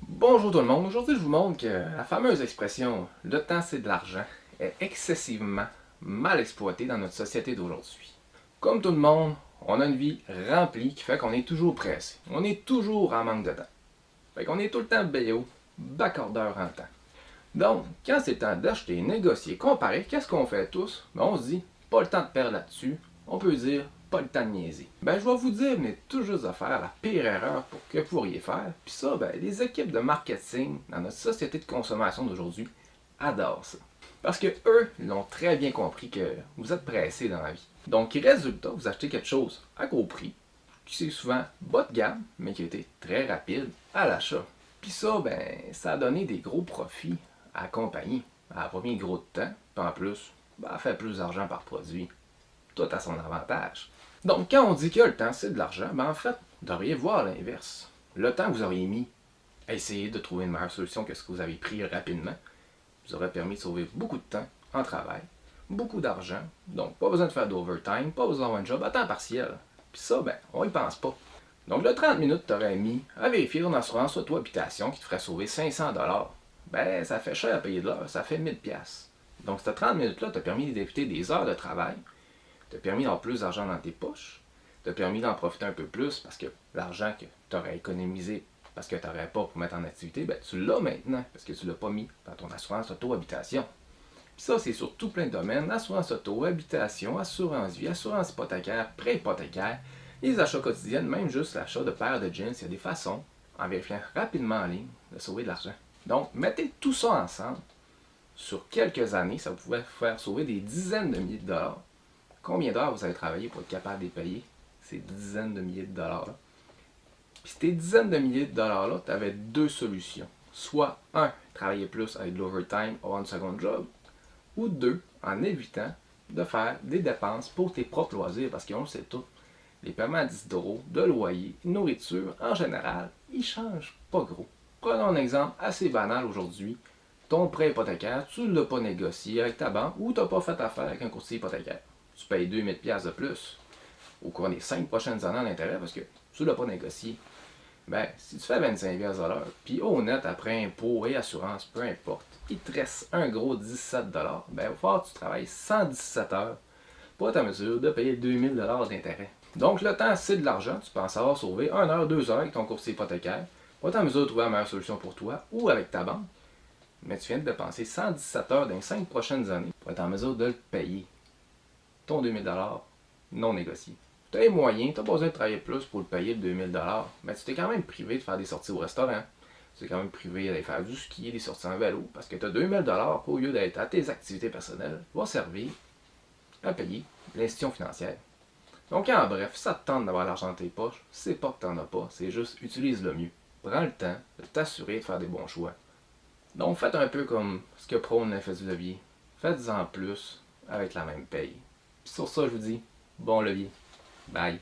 Bonjour tout le monde, aujourd'hui je vous montre que la fameuse expression «le temps c'est de l'argent» est excessivement mal exploitée dans notre société d'aujourd'hui. Comme tout le monde, on a une vie remplie qui fait qu'on est toujours pressé, on est toujours en manque de temps. Fait qu'on est tout le temps béo, bacordeur en temps. Donc, quand c'est le temps d'acheter, négocier, comparer, qu'est-ce qu'on fait tous? Ben, on se dit, pas le temps de perdre là-dessus, on peut dire, pas le temps de niaiser. Ben, je vais vous dire, venez tout juste de faire la pire erreur que vous pourriez faire. Puis ça, ben, les équipes de marketing dans notre société de consommation d'aujourd'hui adorent ça. Parce que eux, ils ont très bien compris que vous êtes pressé dans la vie. Donc, résultat, vous achetez quelque chose à gros prix, qui c'est souvent bas de gamme, mais qui a été très rapide à l'achat. Puis ça, ben, ça a donné des gros profits à la compagnie. Elle a pas mis gros de temps, puis en plus, ben, elle fait plus d'argent par produit. Tout à son avantage. Donc, quand on dit que le temps, c'est de l'argent, ben en fait, vous devriez voir l'inverse. Le temps que vous auriez mis à essayer de trouver une meilleure solution que ce que vous avez pris rapidement, vous aurait permis de sauver beaucoup de temps en travail, beaucoup d'argent, donc pas besoin de faire d'overtime, pas besoin d'avoir un job à temps partiel. Puis ça, ben, on y pense pas. Donc, le 30 minutes que tu aurais mis à vérifier ton assurance auto-habitation qui te ferait sauver 500$, ben, ça fait cher à payer de l'heure, ça fait 1000$. Donc, ces 30 minutes-là t'a permis d'éviter des heures de travail, t'a permis d'avoir plus d'argent dans tes poches, t'a permis d'en profiter un peu plus parce que l'argent que tu aurais économisé parce que tu n'aurais pas pour mettre en activité, ben, tu l'as maintenant parce que tu ne l'as pas mis dans ton assurance auto-habitation. Puis ça, c'est sur tout plein de domaines, assurance auto, habitation, assurance vie, assurance hypothécaire, prêt hypothécaire, les achats quotidiens, même juste l'achat de paires de jeans, il y a des façons, en vérifiant rapidement en ligne, de sauver de l'argent. Donc, mettez tout ça ensemble. Sur quelques années, ça vous pouvait faire sauver des dizaines de milliers de dollars. Combien d'heures vous avez travaillé pour être capable de les payer ces dizaines de milliers de dollars-là? Puis ces dizaines de milliers de dollars-là, tu avais deux solutions. Soit, un, travailler plus avec de l'overtime, avoir une seconde job, ou deux, en évitant de faire des dépenses pour tes propres loisirs, parce qu'on le sait tout. Les paiements à 10$, de loyer, nourriture, en général, ils ne changent pas gros. Prenons un exemple assez banal aujourd'hui. Ton prêt hypothécaire, tu ne l'as pas négocié avec ta banque ou tu n'as pas fait affaire avec un courtier hypothécaire. Tu payes 2000$ de plus au cours des 5 prochaines années en intérêt parce que tu ne l'as pas négocié. Ben, si tu fais 25$ à l'heure, puis au net, après impôts et assurance, peu importe, il te reste un gros 17$, ben, il va falloir que tu travailles 117 heures pour être en mesure de payer 2000$ d'intérêt. Donc, le temps, c'est de l'argent. Tu penses avoir sauvé 1 heure, 2 heures avec ton courtier hypothécaire pour être en mesure de trouver la meilleure solution pour toi ou avec ta banque. Mais tu viens de dépenser 117 heures dans les 5 prochaines années pour être en mesure de le payer. Ton 2000$ non négocié. Tu as les moyens, tu n'as pas besoin de travailler plus pour le payer le 2000$, mais tu t'es quand même privé de faire des sorties au restaurant. Tu t'es quand même privé d'aller faire du ski, des sorties en vélo, parce que tu as 2000$ au lieu d'être à tes activités personnelles, va servir à payer l'institution financière. Donc en bref, ça te tente d'avoir l'argent dans tes poches, c'est pas que tu n'en as pas, c'est juste utilise le mieux. Prends le temps de t'assurer de faire des bons choix. Donc faites un peu comme ce que prône l'effet du levier. Faites-en plus avec la même paye. Puis sur ça, je vous dis, bon levier. Bye.